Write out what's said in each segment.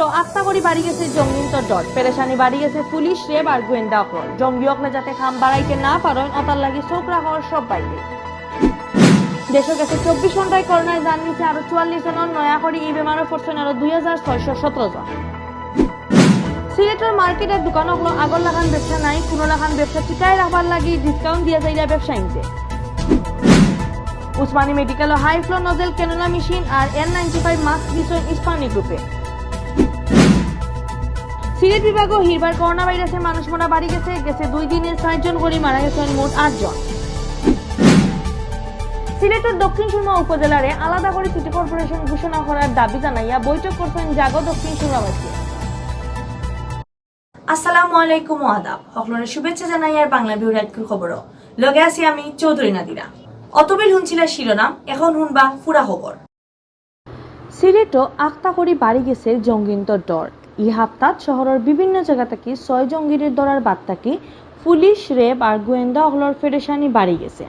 সিলেটও আত্মা করে বাড়ি গেছে জঙ্গিন্তর ডট পেরেশানি বাড়ি গেছে পুলিশ রেব আর গোয়েন্দা অকল জঙ্গি অকলে যাতে খাম বাড়াইতে না পারেন অতার লাগে চোখ রাখার সব বাইরে দেশের কাছে 24 ঘন্টায় করোনায় জান নিচ্ছে আরো 44 জনের নয়া করে ই বেমারে পড়ছেন আরো 2617 জন। সিলেটের মার্কেটের দোকান হলো আগর লাগান ব্যবসা নাই কোনো লাগান ব্যবসা টিকায় রাখবার লাগি ডিসকাউন্ট দিয়ে যাইলা ব্যবসায়ীকে। Osmani medical high flow nasal cannula machine আর N95 মাস্ক দিচ্ছেন ইস্পানি গ্রুপে। সিলেট বিভাগও হিরবার করোনা ভাইরাসে মানুষ মরা বাড়ি গেছে 2 দিনে 6 জন করে মারা গেছেন মোট 8 জন। সিলেটের দক্ষিণ সুরমা উপজেলারে আলাদা করে সিটি কর্পোরেশন ঘোষণা করার দাবি জানাইয়া বৈঠক করছেন জাগো দক্ষিণ সুরমাবাসী। আসসালামু আলাইকুম আদাব সকলের শুভেচ্ছা জানাই আর বাংলাভিউ রাইটকুর খবর লগে আছি আমি চৌধুরী নাদিরা। অতবিল শুনছিলা শিরোনাম এখন শুনবা পুরা খবর। সিলেটও আক্তা করে বাড়ি গেছে জঙ্গিন্তর ডর ই হাপ্তাত শহরের বিভিন্ন জায়গা থেকে 6 জঙ্গির দরার বাদ থাকি পুলিশ রেব আর গোয়েন্দা অকলর ফেডারেশনি বাড়ি গেছে।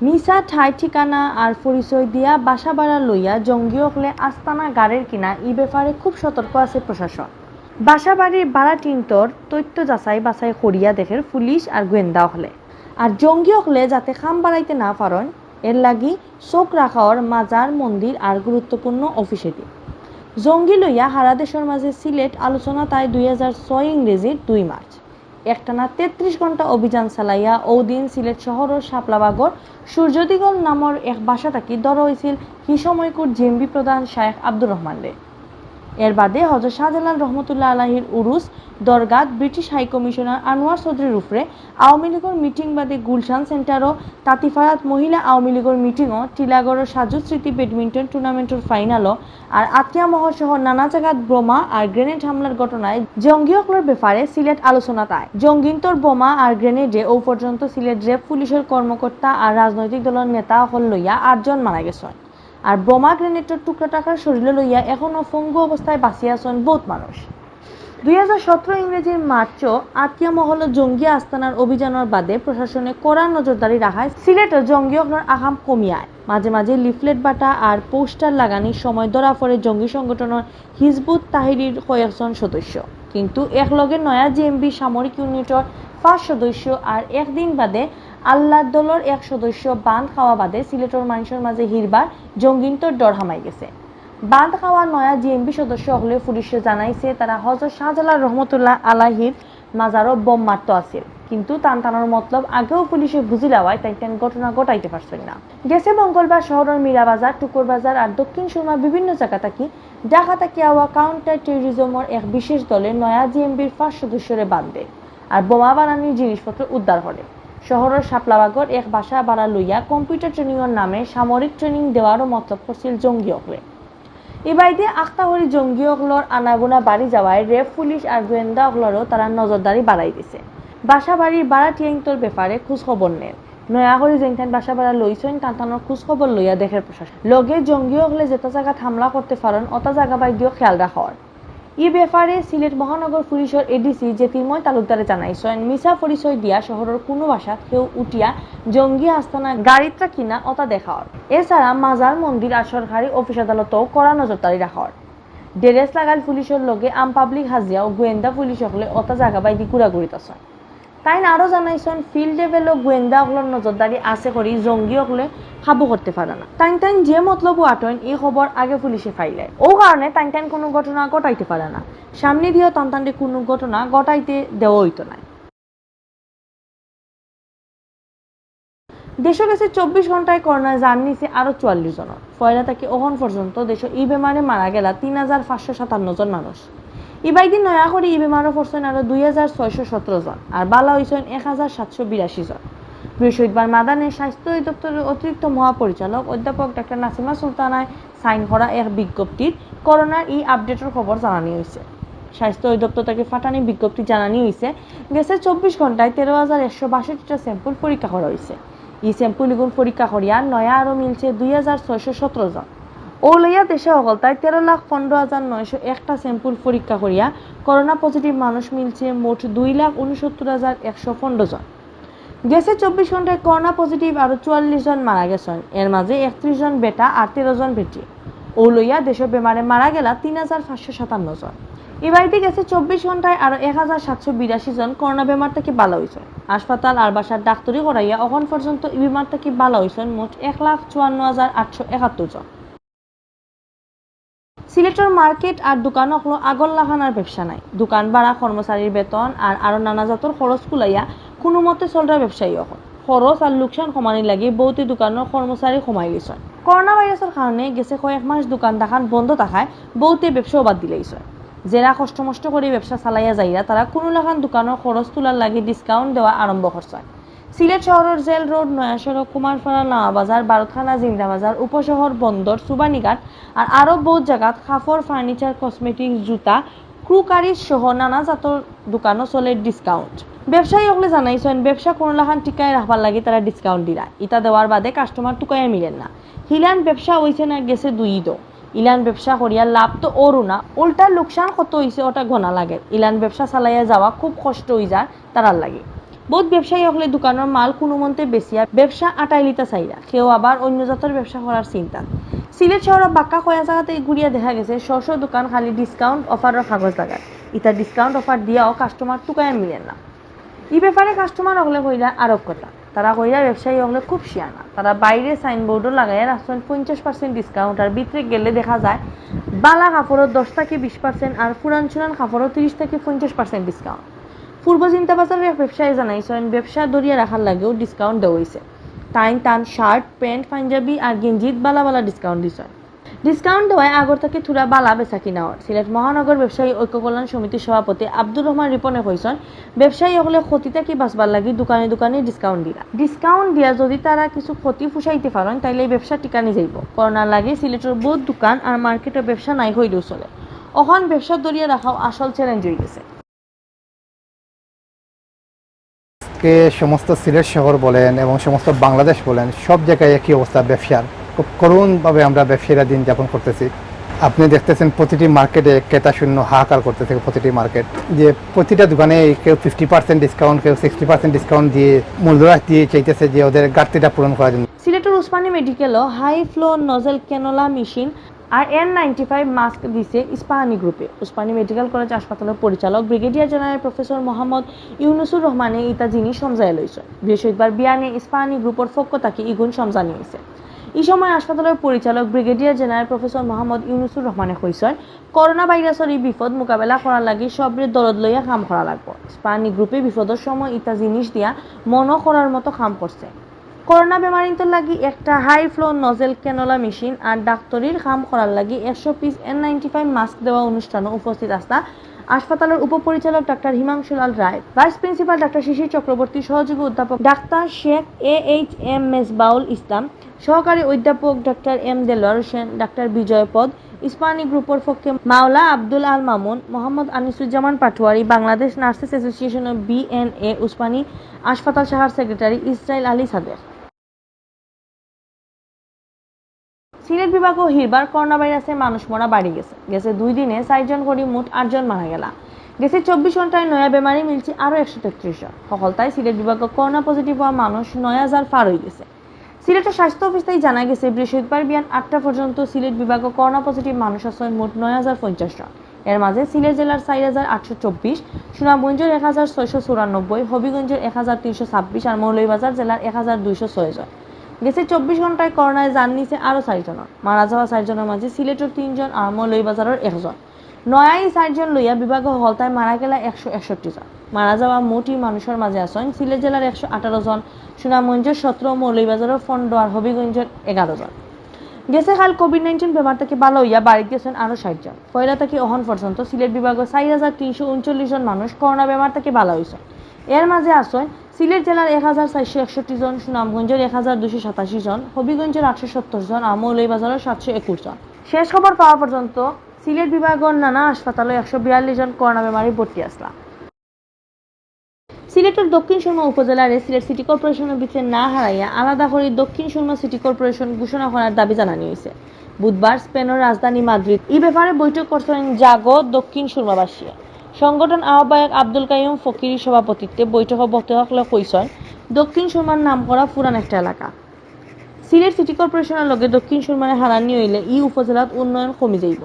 মিসা ঠাই ঠিকানা আর পরিচয় দিয়া বাসা ভাড়া লইয়া জঙ্গি অকলে আস্তানা গাড়ির কিনা ই ব্যাপারে খুব সতর্ক আছে প্রশাসন। বাসা বাড়ির ভাড়া টিন্তর তথ্য যাচাই বাছাই করিয়া দেখের পুলিশ আর গোয়েন্দা অকলে আর জঙ্গি অকলে যাতে খাম বাড়াইতে না পারেন এর লাগি চোখ রাখার মাজার মন্দির আর গুরুত্বপূর্ণ অফিসে দিয়ে জঙ্গি লইয়া হারা দেশের মাঝে সিলেট আলোচনা তাই 2006 ইংরেজির 2 মার্চ একটানা 33 ঘন্টা অভিযান চালাইয়া ওদিন সিলেট শহরের শাপলাবাগর সূর্যদিগল নামর এক বাসা থাকি ধরা হয়েছিল কি সময়কুর জেএমবি প্রধান শায়েখ আব্দুর রহমান রে। এর বাদে হযরত শাহজালাল রহমতুল্লাহ আলাইহির উরুস দরগাত ব্রিটিশ হাই কমিশনার আনোয়ার চৌধুরীর উপরে আওয়ামী লীগের মিটিং বাদে গুলশান সেন্টারও তাঁতিপাড়াত মহিলা আওয়ামী লীগের মিটিংও টিলাগড়ের সাজু স্মৃতি ব্যাডমিন্টন টুর্নামেন্টের ফাইনালও আর আতিয়া মহল সহ নানা জায়গাত বোমা আর গ্রেনেড হামলার ঘটনায় জঙ্গি অকলের ব্যাপারে সিলেট আলোচনা তাই জঙ্গিন্তর বোমা আর গ্রেনেডে ও পর্যন্ত সিলেট রেব পুলিশের কর্মকর্তা আর রাজনৈতিক দলের নেতা অকল লইয়া 8 জন মারা গেছেন আর বোমা গ্রেনেডের টুকরা টাকার শরীরে লইয়া এখনো পঙ্গু অবস্থায় বাঁচিয়ে আছেন বহুত মানুষ। 2017 ইংরেজির মার্চও আতিয়া মহল জঙ্গি আস্তানার অভিযানের বাদে প্রশাসনে কড়া নজরদারি রাখায় সিলেটে জঙ্গি অগ্নের আগাম কমিয়ায় মাঝে মাঝে লিফলেট বাটা আর পোস্টার লাগানির সময় ধরা পড়ে জঙ্গি সংগঠনের হিজবুত তাহরির কয়েকজন সদস্য কিন্তু একলগে নয়া জেএমবি সামরিক ইউনিটের 5 সদস্য আর একদিন বাদে আল্লাহ দলের 1 সদস্য বাঁধ খাওয়া বাদে সিলেটের মানুষের মাঝে হিরবার জঙ্গিন্তর ডর হামাই গেছে। বাঁধ খাওয়া নয়া জিএমবি সদস্য হলে পুলিশে জানাইছে তারা হযরত শাহজালাল রহমতুল্লাহ আলাইহির মাজারও বোম মারত আছিল কিন্তু টানটানোর মতলব আগেও পুলিশে বুঝি লওয়ায় তাই ঘটনা ঘটাইতে পারছেন না। গেছে মঙ্গলবার শহরের মীরাবাজার টুকুর বাজার আর দক্ষিণ সুরমা বিভিন্ন জায়গা থাকি ঢাকা থাকি আওয়া কাউন্টার টেরোরিজমের এক বিশেষ দলে নয়া জিএমবির 5 সদস্যরে বাঁধে আর বোমা বানানোর জিনিসপত্র উদ্ধার করে। শহরের শাপলাবাগর এক বাসা ভাড়া লইয়া কম্পিউটার ট্রেনিংয়ের নামে সামরিক ট্রেনিং দেওয়ারও মতলব করছিল জঙ্গি অকলে। এবাইতে আখতাহরি জঙ্গি অকলর আনাগোনা বাড়ি যাওয়ায় রেব পুলিশ আর গোয়েন্দা অকলরও তারা নজরদারি বাড়াই দিছে। বাসা বাড়ির ভাড়া টিয়াংতর ব্যাপারে খোঁজ খবর নেন নয়া করে যেখান বাসা ভাড়া লইছেন টানটানোর খোঁজ খবর লইয়া দেখের প্রশাসন লগে জঙ্গি অকলে যেটা জায়গা হামলা করতে পারেন অতা জায়গা বাইদিও খেয়াল রাখার। ই ব্যাপারে সিলেট মহানগর পুলিশের এডিসি জ্যোতির্ময় তালুকদারে জানাইছেন মিছা পরিচয় দিয়া শহরের কোনো বাসা কেউ উঠিয়া জঙ্গি আস্তানা গাড়িটা কিনা অতা দেখার এছাড়া মাজার মন্দির আর সরকারি অফিস আদালতও কড়া নজরদারি রাখার। ডেরেস লাগাল পুলিশের লগে আম পাবলিক হাজিয়া ও গোয়েন্দা পুলিশ হলে অতা জায়গা বাইদি ঘুরাঘুরিত আছেন। তাই আরো জানাইছেন ফিল্ড লেভেলও গোয়েন্দা অকলের নজরদারি আছে করি জঙ্গি অকলে কাবু করতে পারে না। তাই যে মতলব আটন এই খবর আগে পুলিশে ফাইলে ও কারণে তাই কোনো ঘটনা ঘটাইতে পারে না সামনে দিয়েও তান্তান্ডে কোনো ঘটনা ঘটাইতে দেওয়া হইতো না। দেশের কাছে 24 ঘন্টায় করোনায় জান নিছে আরো 44 জন ফয়লা থেকে ওখান পর্যন্ত দেশে ই বেমারে মারা গেলা 3557 জন মানুষ। ইবাইদিন নয়া করে ই বেমারও পড়ছেন আরো 2617 জন আর বালা হয়েছেন 1782 জন। বৃহস্পতিবার মাদানে স্বাস্থ্য অধিদপ্তরের অতিরিক্ত মহাপরিচালক অধ্যাপক ডক্টর নাসিমা সুলতানায় সাইন করা এক বিজ্ঞপ্তির করোনার ই আপডেটের খবর জানানি হয়েছে। স্বাস্থ্য অধিদপ্তর থেকে ফাটানি বিজ্ঞপ্তি জানানি হয়েছে গেছে 24 ঘন্টায় 13,162টা স্যাম্পল পরীক্ষা করা হয়েছে। এই স্যাম্পলগুলো পরীক্ষা করিয়া নয়া আরো মিলছে 2617 জন ও লইয়া দেশে অগলতায় 13,15,901টা স্যাম্পল পরীক্ষা করিয়া করোনা পজিটিভ মানুষ মিলছে মোট 2,69,115 জন। গেছে 24 ঘন্টায় করোনা পজিটিভ আরো 44 জন মারা গেছেন এর মাঝে 31 জন বেটা আর 13 জন বেটি ও লইয়া দেশের বেমারে মারা গেলা ৩,৫৫৭ জন। এবাড়িতে গেছে ২৪ ঘন্টায় আরো ১,৭৮২ জন করোনা বেমার থেকে ভালো হয়েছে। হাসপাতাল আর বাসার ডাক্তারি করাইয়া এখন পর্যন্ত এই বেমার থেকে ভালো হয়েছেন মোট ১,৫৪,৮৭১ জন। সিলেটের মার্কেট আর দোকান হলো আগর লাখানার ব্যবসা নাই। দোকান ভাড়া, কর্মচারীর বেতন আর আরো নানা জাতর খরচ কুলাইয়া কোনো মতে চলরা ব্যবসায়ী এখন খরচ আর লোকসান কমানি লাগে বহুতে দোকানের কর্মচারী কমাই গেছে। করোনা ভাইরাসের কারণে গেছে কয়েক মাস দোকান দেখান বন্ধ থাকায় বহুতে ব্যবসাও বাদ দিলেইছে। যারা কষ্ট করে ব্যবসা চালাইয়া যাইয়া তারা কোনো লাখান দোকানের খরচ তোলার লাগে ডিসকাউন্ট দেওয়া আরম্ভ করছে। সিলেট শহরের জেল রোড, নয়া সড়ক, কুমারপাড়া, নাওয়াবাজার, বারুখানা, জিন্দাবাজার, উপশহর, বন্দর, সুবানীঘাট আর আরো বহুত জায়গাত কাপড়, ফার্নিচার, কসমেটিক্স, জুতা, ক্রুকারিজ সহ নানা জাতর দোকানও চলে ডিসকাউন্ট। ব্যবসায়ী হলে জানাইছেন ব্যবসা কোনো লাখান টিকায় রাখবার লাগে তারা ডিসকাউন্ট দিলা। ইটা দেওয়ার বাদে কাস্টমার টুকাইয়া মিলেন না। হিলান ব্যবসা হইছে না গেছে দুই ঈদ। ইলান ব্যবসা করিয়া লাভ তো ওরও না, উল্টা লোকসান কত হইছে ওটা ঘনা লাগে। ইলান ব্যবসা চালাইয়া যাওয়া খুব কষ্ট হয়ে যায় তারার লাগে। বহুত ব্যবসায়ী হলে দোকানের মাল কোনো মন্তে বেচিয়া ব্যবসা আটাই লিতা চাইরা, কেউ আবার অন্য জাতের ব্যবসা করার চিন্তা। সিলেট শহরের বাক্কা কয়া জায়গাতে ঘুরিয়া দেখা গেছে শস্য দোকান খালি ডিসকাউন্ট অফারের কাগজ লাগায়। ইটা ডিসকাউন্ট অফার দিয়াও কাস্টমার টুকায় মিলেন না। এই ব্যাপারে কাস্টমার হলে কইলা আরব কথা, তারা কইলা ব্যবসায়ী হলে খুব শিয়ানা। তারা বাইরে সাইনবোর্ডও লাগাইয়া রাখছেন 50% ডিসকাউন্ট, আর ভিতরে গেলে দেখা যায় বালা কাপড়ের 10 থেকে 20% আর পুরান চুরান কাপড়ের 30 থেকে 50% ডিসকাউন্ট। পূর্ব চিন্তাবাজারের ব্যবসায়ী জানাইছেন ব্যবসা ধরিয়া রাখার লাগেও ডিসকাউন্ট দেওয়া হয়েছে। টান শার্ট, প্যান্ট, পাঞ্জাবি আর গেঞ্জিত বালা ডিসকাউন্ট দিছে। ডিসকাউন্ট দেওয়ায় আগর থেকে থুরা বালা বেচা কিনা হয়। সিলেট মহানগর ব্যবসায়ী ঐক্য কল্যাণ সমিতির সভাপতি আব্দুর রহমান রিপনে কইছেন ব্যবসায়ী হলে ক্ষতি থেকে বাঁচবার লাগি দোকানে ডিসকাউন্ট দিয়া যদি তারা কিছু ক্ষতি ফুসাইতে পারেন তাইলে এই ব্যবসা টিকানি যাইব। করোনার লাগে সিলেটের বহুত দোকান আর মার্কেটের ব্যবসা নাই হইলেও চলে। অখন ব্যবসা ধরিয়া রাখাও আসল চ্যালেঞ্জ হয়ে গেছে। সমস্ত সিলেট শহর বলেন এবং সমস্ত বাংলাদেশ বলেন সব জায়গায় একই অবস্থা ব্যবসার। খুব করুণভাবে আমরা ব্যবসায়ীরা দিন যাপন করতেছি। আপনি দেখতেছেন প্রতিটি মার্কেটে ক্রেতা শূন্য হাহাকার করতেছে। প্রতিটি মার্কেট যে প্রতিটা দোকানে কেউ 50% ডিসকাউন্ট, কেউ 60% ডিসকাউন্ট দিয়ে মূল্যহ্রাস দিয়ে চাইতেছে যে ওদের ঘাটতিটা পূরণ করার জন্য। সিলেটের উসমানী মেডিকেলও high flow nasal cannula machine আর N95 মাস্ক দিছে ইস্পাহানি গ্রুপে। উসমানী মেডিকেল কলেজ হাসপাতালের পরিচালক brigadier general professor Mohammad Yunusur রহমানে ইতা জিনিস সমঝাই লইছে। বৃহস্পতিবার বিয়ানে ইস্পাহানি গ্রুপের পক্ষ থেকে ইগুন সমঝানি হয়েছে। এই সময় হাসপাতালের পরিচালক brigadier general professor Mohammad Yunusur রহমানে কইছেন করোনা ভাইরাসের এই বিপদ মোকাবেলা করার লাগে সবরে দরদ লইয়া কাম করা লাগবে। ইস্পাহানি গ্রুপে বিপদের সময় ইতা জিনিস দিয়া মনো করার মতো কাম করছে। করোনা বেমারিন্তর লাগি একটা high flow nasal cannula machine আর ডাক্তারির কাম করার লাগি 100 পিস N95 মাস্ক দেওয়া অনুষ্ঠানে উপস্থিত আসতা হাসপাতালের উপপরিচালক doctor Himanshu Lal Roy, vice principal doctor Shishir Chakraborty, সহযোগী অধ্যাপক ডাক্তার শেখ AHM মেজবাউল ইসলাম, সহকারী অধ্যাপক doctor M Delwar Hossain, doctor Bijoy Pad, Ispahani গ্রুপের পক্ষে মাওলা আব্দুল আল মামুন, মোহাম্মদ আনিসুজ্জামান পাটোয়ারি, বাংলাদেশ নার্সেস অ্যাসোসিয়েশনের BNA উসমানী হাসপাতাল শাখার সেক্রেটারি ইসরাইল আলী সাদেক। সিলেট বিভাগ ও হিরবার করোনা ভাইরাসে মানুষ মরা বাড়ি গেছে 2 দিনে 4 জন করে মোট 8 জন মারা গেল। গেছে 24 ঘন্টায় নয়া বেমারি মিলছে আরো 133 জন। সকলতায় সিলেট বিভাগ করোনা পজিটিভ হওয়া মানুষ 9000 পার হয়ে গেছে। সিলেটের স্বাস্থ্য অফিস থেকে জানা গেছে বৃহস্পতিবার বিয়ান 8টা পর্যন্ত সিলেট বিভাগ করোনা পজিটিভ মানুষ আছে মোট 9050 জন। এর মাঝে সিলেট জেলার 4824, সুনামগঞ্জের 1694, হবিগঞ্জের 1326 আর মৌলভীবাজার জেলার 1206 জন। গেছে 24 ঘন্টায় করোনায় জান নিছে আরো 4 জন। মারা যাওয়া 4 জনের মাঝে সিলেটের 3 জন আর মৌলভীবাজারের 1 জন। নয়াই 4 জন লইয়া বিভাগ হলতায় মারা গেলা 161 জন। মারা যাওয়া মোটই মানুষের মাঝে আছেন সিলেট জেলার 118 জন, সুনামগঞ্জের 17, মৌলভীবাজারের 15 আর হবিগঞ্জের 11 জন। গেছে কাল কোভিড-19 বেমার থেকে ভালো হইয়া বাড়ি গেছেন আরো 60 জন। পয়লা থেকে অহন পর্যন্ত সিলেট বিভাগের 4339 জন মানুষ করোনা বেমার থেকে ভালো হয়েছে। এর মাঝে আছেন সিলেট জেলার 1461 জন, সুনামগঞ্জের 1287 জন, হবিগঞ্জের 870 জন আর মৌলভীবাজারের 721 জন। শেষ খবর পাওয়া পর্যন্ত সিলেট বিভাগের নানা হাসপাতালে 142 জন করোনা বেমারি ভর্তি আসলা। সিলেটের দক্ষিণ সুরমা উপজেলার সিলেট সিটি কর্পোরেশনের ভিতরে না হারাইয়া আলাদা করে দক্ষিণ সুরমা সিটি কর্পোরেশন ঘোষণা করার দাবি জানানো হয়েছে। বুধবার স্পেনের রাজধানী মাদ্রিদ এই ব্যাপারে বৈঠক করছেন জাগো দক্ষিণ সুরমাবাসী। সংগঠন আহ্বায়ক আব্দুল কাইয়ুম ফকিরের সভাপতিত্বে বৈঠকে বক্তব্য কইছেন দক্ষিণ সুরমার নাম করা পুরান একটা এলাকা। সিলেট সিটি কর্পোরেশনের লগে দক্ষিণ সুরমানে হারানি হইলে ই উপজেলাত উন্নয়ন কমে যাইব।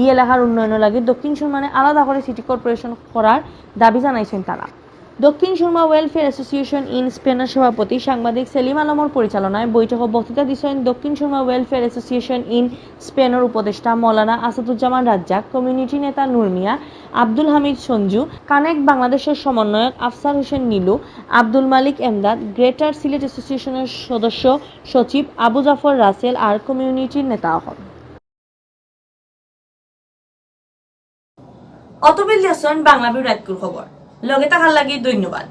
ই এলাকার উন্নয়নের লাগে দক্ষিণ সুরমানে আলাদা করে সিটি কর্পোরেশন করার দাবি জানাইছেন তারা। Dakshin Surma welfare association in স্পেনের সভাপতি সাংবাদিক সেলিম আলমর পরিচালনায় বৈঠকে বক্তৃতা দিচ্ছেন Dakshin Surma welfare association in স্পেনের উপদেষ্টা মৌলানা আসাদুজ্জামান রাজ্জাক, কমিউনিটি নেতা নূর মিয়া, আব্দুল হামিদ সঞ্জু, কানেক্ট বাংলাদেশের সমন্বয়ক আফসার হোসেন নীলু, আব্দুল মালিক এমদাদ, গ্রেটার সিলেট অ্যাসোসিয়েশনের সদস্য সচিব আবু জাফর রাসেল আর কমিউনিটির নেতা হন। অতবিল দিয়েছেন বাংলাভিউ রাইট খবর লগে থাকার লাগি ধন্যবাদ।